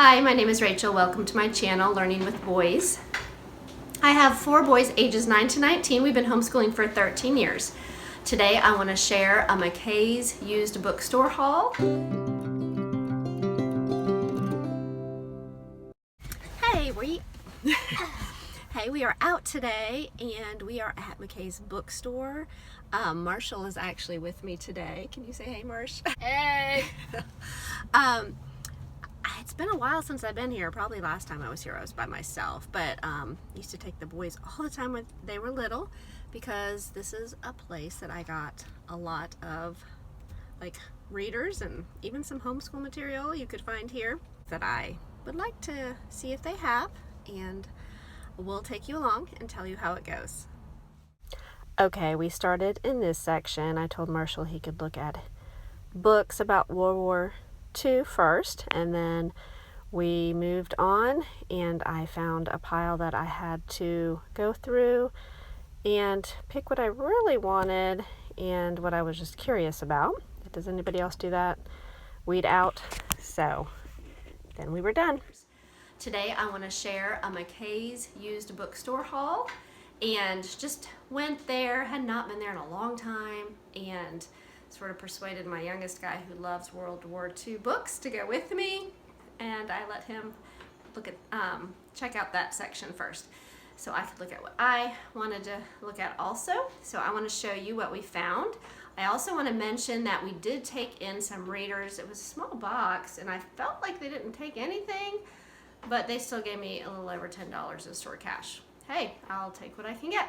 Hi, my name is Rachel. Welcome to my channel, Learning with Boys. I have 4 boys ages 9 to 19. We've been homeschooling for 13 years. Today I want to share a McKay's used bookstore haul. Hey, we are out today and we are at McKay's bookstore. Marshall is actually with me today. Can you say hey, Marsh? Hey! It's been a while since I've been here. Probably last time I was here I was by myself, but I used to take the boys all the time when they were little because this is a place that I got a lot of like readers and even some homeschool material you could find here that I would like to see if they have, and we'll take you along and tell you how it goes. Okay, we started in this section. I told Marshall he could look at books about World War II first, and then we moved on and I found a pile that I had to go through and pick what I really wanted and what I was just curious about. Does anybody else do that? Weed out. So then we were done. Today I want to share a McKay's used bookstore haul, and just went there, had not been there in a long time, and sort of persuaded my youngest guy who loves World War II books to go with me, and I let him look at check out that section first so I could look at what I wanted to look at also. So I want to show you what we found. I also want to mention that we did take in some readers. It was a small box and I felt like they didn't take anything, but they still gave me a little over $10 in store cash. Hey, I'll take what I can get.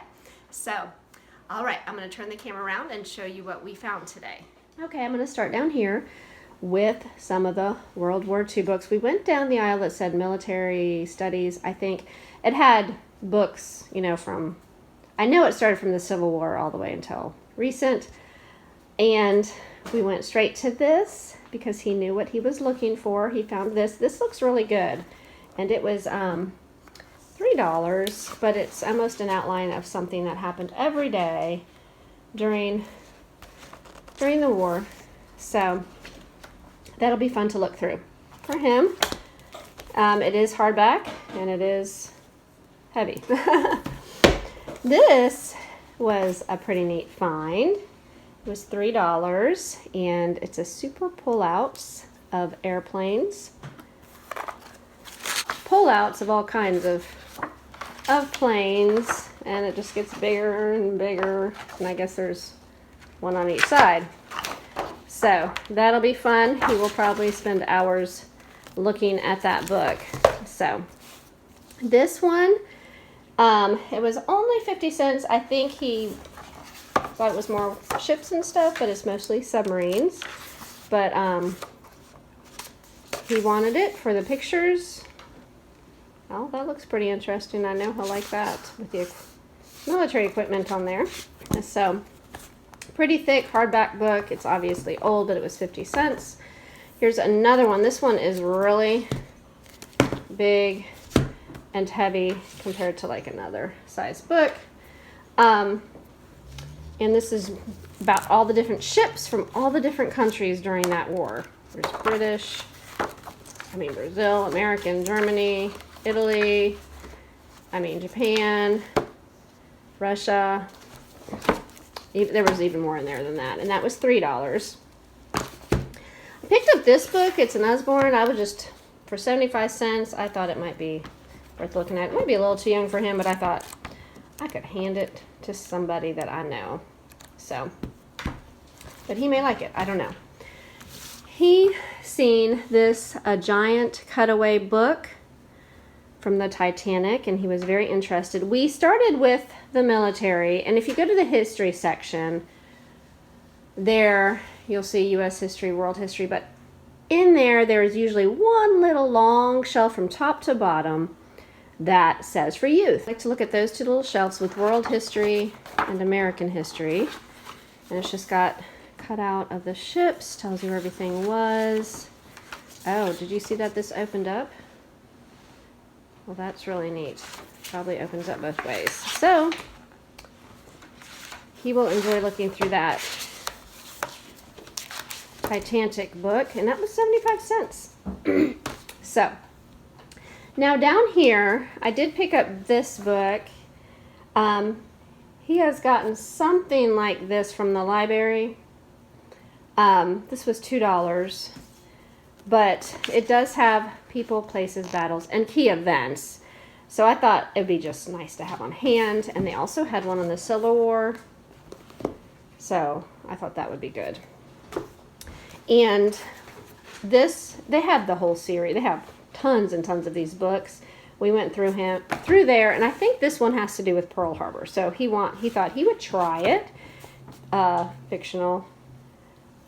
So all right, I'm going to turn the camera around and show you what we found today. Okay, I'm going to start down here with some of the World War II books. We went down the aisle that said military studies. I think it had books, you know, from, I know it started from the Civil War all the way until recent. And we went straight to this because he knew what he was looking for. He found this. This looks really good. And it was $3, but it's almost an outline of something that happened every day during the war. So that'll be fun to look through for him. It is hardback and it is heavy. This was a pretty neat find. It was $3 and it's a super pullouts of airplanes. Pullouts of all kinds of planes, and it just gets bigger and bigger, and I guess there's one on each side. So that'll be fun. He will probably spend hours looking at that book. So this one, it was only 50 cents. I think he thought it was more ships and stuff, but it's mostly submarines. But he wanted it for the pictures. Oh, that looks pretty interesting. I know he'll like that with the military equipment on there. So, pretty thick hardback book. It's obviously old, but it was 50 cents. Here's another one. This one is really big and heavy compared to like another size book. And this is about all the different ships from all the different countries during that war. There's Brazil, American, Germany, Italy, Japan, Russia. There was even more in there than that, and that was $3. I picked up this book. It's an Usborne. I was just, for 75 cents, I thought it might be worth looking at. It might be a little too young for him, but I thought I could hand it to somebody that I know. So, but he may like it. I don't know. He seen this, a giant cutaway book from the Titanic, and he was very interested. We started with the military, and if you go to the history section, there you'll see U.S. history, world history, but in there is usually one little long shelf from top to bottom that says for youth. I like to look at those two little shelves with world history and American history, and it's just got cut out of the ships, tells you where everything was. Oh, did you see that this opened up? Well, that's really neat. Probably opens up both ways. So he will enjoy looking through that Titanic book, and that was 75 cents. So Now down here, I did pick up this book. He has gotten something like this from the library. This was $2, but it does have people, places, battles, and key events. So I thought it would be just nice to have on hand. And they also had one on the Civil War. So I thought that would be good. And this, they have the whole series. They have tons and tons of these books. We went through there, and I think this one has to do with Pearl Harbor. So he thought he would try it. Fictional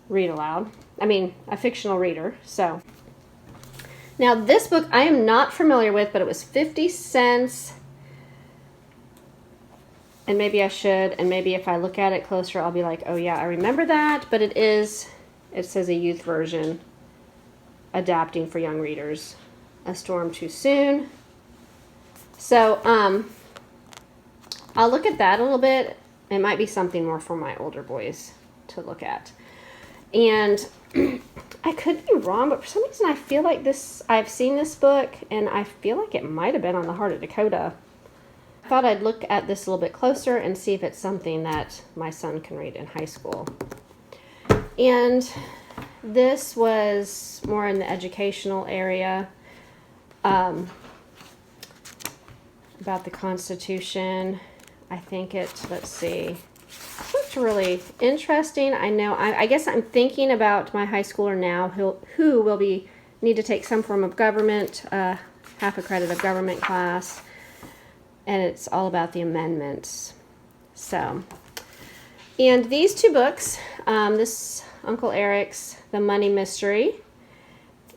read aloud. I mean, a fictional reader. So now this book I am not familiar with, but it was 50 cents. And maybe I should, and maybe if I look at it closer, I'll be like, oh yeah, I remember that. But it says a youth version, adapting for young readers. A Storm Too Soon. So, I'll look at that a little bit. It might be something more for my older boys to look at. And I could be wrong, but for some reason I feel like I've seen this book, and I feel like it might have been on the Heart of Dakota. I thought I'd look at this a little bit closer and see if it's something that my son can read in high school. And this was more in the educational area. About the Constitution. I think let's see. It's really interesting. I know, I guess I'm thinking about my high schooler now who will need to take some form of government, half a credit of government class. And it's all about the amendments. So, and these two books, this Uncle Eric's The Money Mystery.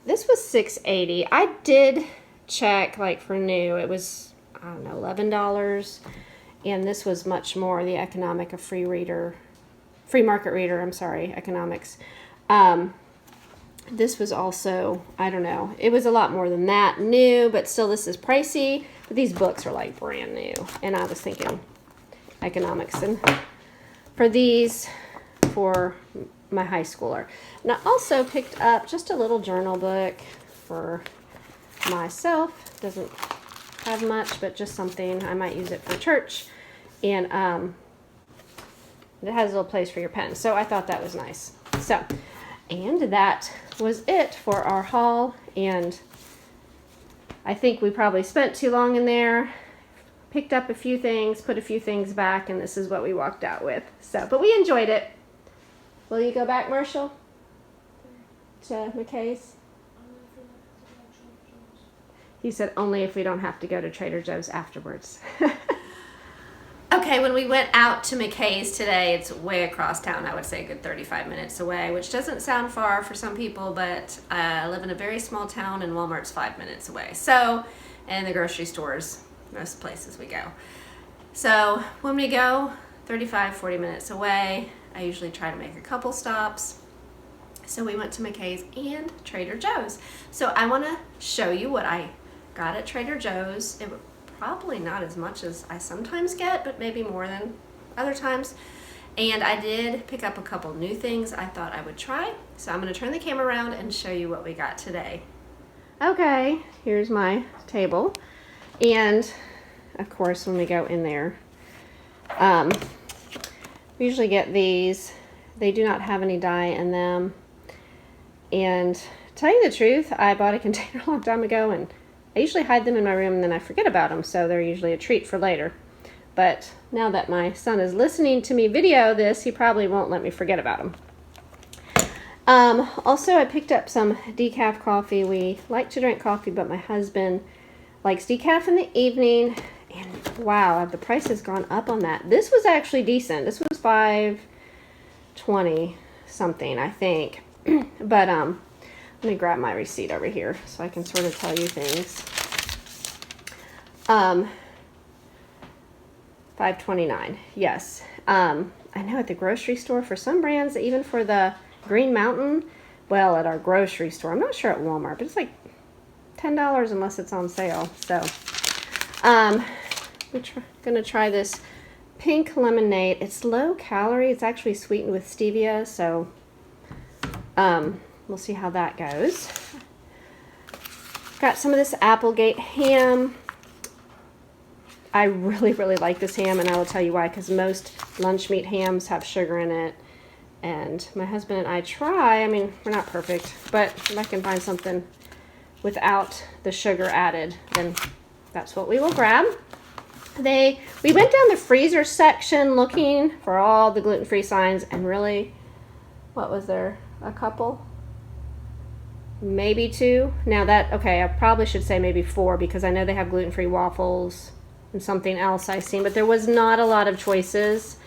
This was $6.80. I did check, like for new, it was, I don't know, $11. And this was much more, the Free Market Reader, economics. This was also, I don't know, it was a lot more than that, new, but still this is pricey. But these books are like brand new. And I was thinking economics. And for these, for my high schooler. And I also picked up just a little journal book for myself. Doesn't have much, but just something. I might use it for church. And it has a little place for your pen. So I thought that was nice. So, and that was it for our haul. And I think we probably spent too long in there. Picked up a few things, put a few things back, and this is what we walked out with. So, but we enjoyed it. Will you go back, Marshall? To McKay's? He said only if we don't have to go to Trader Joe's afterwards. Okay, when we went out to McKay's today, it's way across town. I would say a good 35 minutes away, which doesn't sound far for some people, but I live in a very small town and Walmart's 5 minutes away. So, and the grocery stores, most places we go. So when we go 35, 40 minutes away, I usually try to make a couple stops. So we went to McKay's and Trader Joe's. So I want to show you what I got at Trader Joe's. It probably not as much as I sometimes get, but maybe more than other times. And I did pick up a couple new things I thought I would try. So I'm going to turn the camera around and show you what we got today. Okay, here's my table. And of course, when we go in there, we usually get these. They do not have any dye in them. And to tell you the truth, I bought a container a long time ago, and I usually hide them in my room and then I forget about them, so they're usually a treat for later. But now that my son is listening to me video this, he probably won't let me forget about them. Also, I picked up some decaf coffee. We like to drink coffee, but my husband likes decaf in the evening. And wow, the price has gone up on that. This was actually decent. This was $5.20 something, I think. But let me grab my receipt over here so I can sort of tell you things. $5.29. Yes. I know at the grocery store for some brands, even for the Green Mountain, well, at our grocery store, I'm not sure at Walmart, but it's like $10 unless it's on sale. So, we're gonna try this pink lemonade. It's low calorie. It's actually sweetened with stevia, so we'll see how that goes. Got some of this Applegate ham. I really like this ham, and I will tell you why, because most lunch meat hams have sugar in it. And my husband and I try, I mean, we're not perfect, but if I can find something without the sugar added, then that's what we will grab. We went down the freezer section looking for all the gluten-free signs, and really, what was there? A couple? Maybe 2. Now okay, I probably should say maybe 4, because I know they have gluten-free waffles and something else I've seen, but there was not a lot of choices.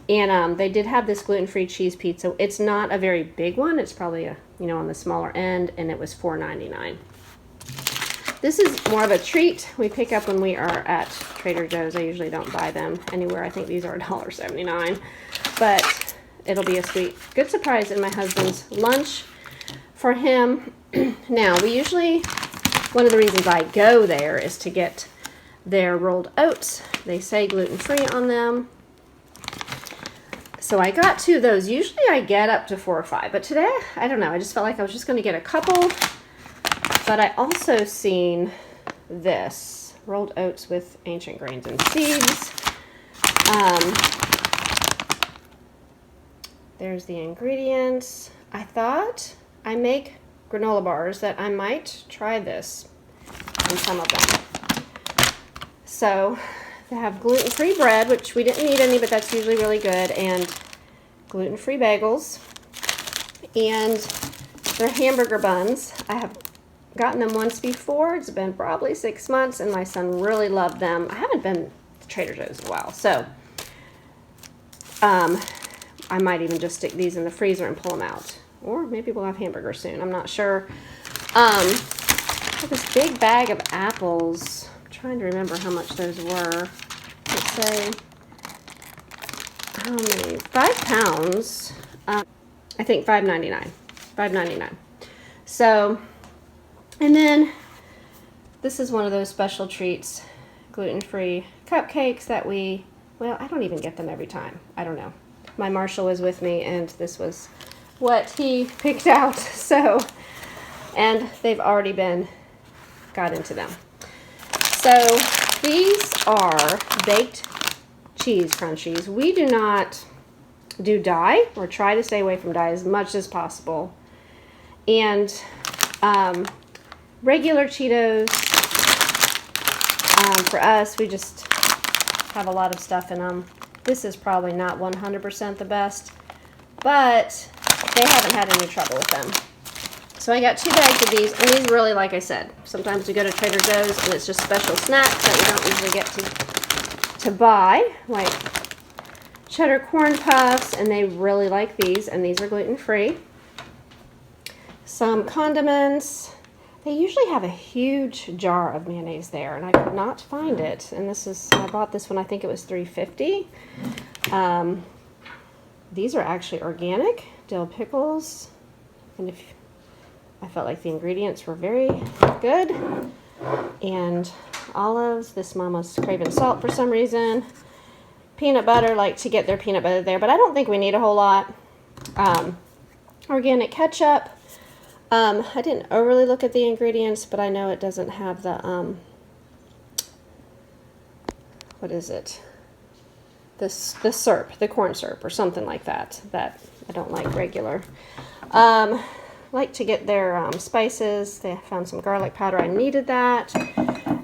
And they did have this gluten-free cheese pizza. It's not a very big one. It's probably on the smaller end, and it was $4.99. This is more of a treat we pick up when we are at Trader Joe's. I usually don't buy them anywhere. I think these are $1.79, but it'll be a good surprise in my husband's lunch for him. Now, one of the reasons I go there is to get their rolled oats. They say gluten-free on them. So I got 2 of those. Usually I get up to 4 or 5, but today, I don't know, I just felt like I was just going to get a couple. But I also seen this, rolled oats with ancient grains and seeds. There's the ingredients. I thought I make granola bars that I might try this on some of them. So they have gluten-free bread, which we didn't need any, but that's usually really good, and gluten-free bagels, and they're hamburger buns. I have gotten them once before. It's been probably 6 months, and my son really loved them. I haven't been to Trader Joe's in a while, so I might even just stick these in the freezer and pull them out. Or maybe we'll have hamburgers soon. I'm not sure. Got this big bag of apples. I'm trying to remember how much those were. Let's say, how many? 5 pounds. I think $5.99. $5.99. So, and then this is one of those special treats, gluten-free cupcakes that I don't even get them every time. I don't know. My Marshall was with me, and this was what he picked out. So, and they've already got into them. So these are baked cheese crunchies. We do not do dye, or try to stay away from dye as much as possible. And regular Cheetos, for us, we just have a lot of stuff in them. This is probably not 100% the best, but they haven't had any trouble with them. So I got 2 bags of these, and these really, like I said, sometimes we go to Trader Joe's and it's just special snacks that we don't usually get to buy, like cheddar corn puffs, and they really like these, and these are gluten-free. Some condiments. They usually have a huge jar of mayonnaise there, and I could not find it. And I bought this one, I think it was $3.50. These are actually organic dill pickles, and I felt like the ingredients were very good. And olives. This mama's craving salt for some reason. Peanut butter, like to get their peanut butter there, but I don't think we need a whole lot. Organic ketchup. I didn't overly look at the ingredients, but I know it doesn't have the, what is it? The syrup, the corn syrup or something like that, that I don't like regular. Like to get their spices. They found some garlic powder. I needed that.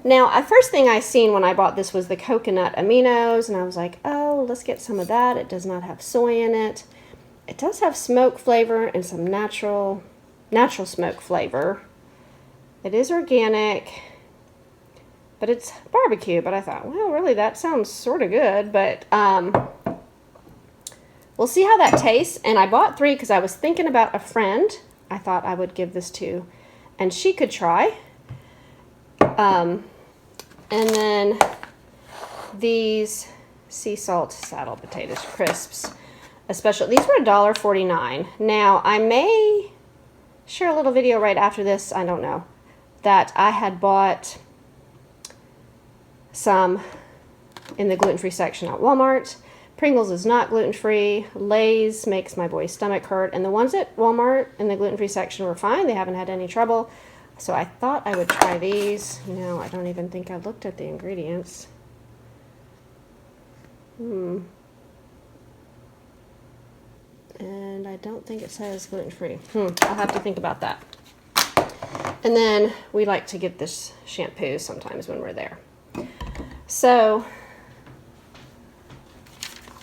Now, first thing I seen when I bought this was the coconut aminos, and I was like, oh, let's get some of that. It does not have soy in it. It does have smoke flavor and some natural smoke flavor. It is organic, but it's barbecue. But I thought, well, really, that sounds sort of good, but we'll see how that tastes. And I bought 3 because I was thinking about a friend I thought I would give this to, and she could try. And then these sea salt saddle potatoes crisps, these were $1.49. Now, I may share a little video right after this, I don't know, that I had bought some in the gluten-free section at Walmart. Pringles is not gluten-free. Lay's makes my boy's stomach hurt. And the ones at Walmart in the gluten-free section were fine. They haven't had any trouble. So I thought I would try these. You know, I don't even think I looked at the ingredients. And I don't think it says gluten-free. I'll have to think about that. And then we like to get this shampoo sometimes when we're there. So,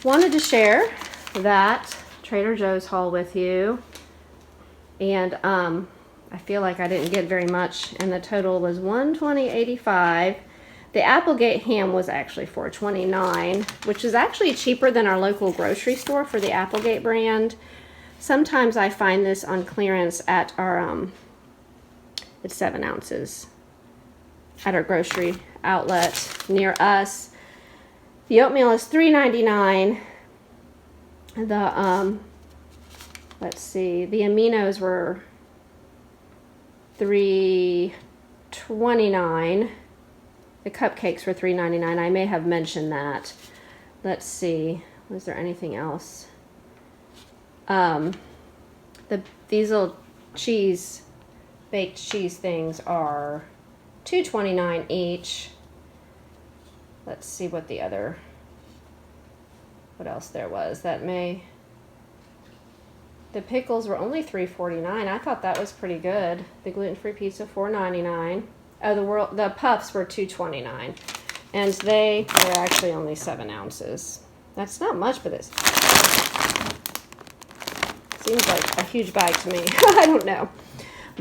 wanted to share that Trader Joe's haul with you. And I feel like I didn't get very much, and the total was $120.85. The Applegate ham was actually $4.29, which is actually cheaper than our local grocery store for the Applegate brand. Sometimes I find this on clearance at our, it's 7 ounces, at our grocery outlet near us. The oatmeal is $3.99. The, let's see, the aminos were $3.29. The cupcakes were $3.99. I may have mentioned that. Let's see, was there anything else? These little cheese, baked cheese things are $2.29 each. Let's see what the other, what else there was that may. The pickles were only $3.49. I thought that was pretty good. The gluten-free pizza $4.99. Oh, the puffs were $2.29, and they were actually only 7 ounces. That's not much for this. Seems like a huge bag to me. I don't know,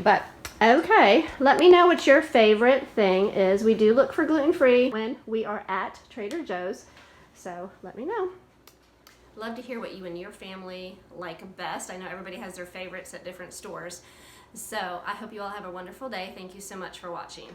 but okay. Let me know what your favorite thing is. We do look for gluten-free when we are at Trader Joe's, so let me know. Love to hear what you and your family like best. I know everybody has their favorites at different stores. So I hope you all have a wonderful day. Thank you so much for watching.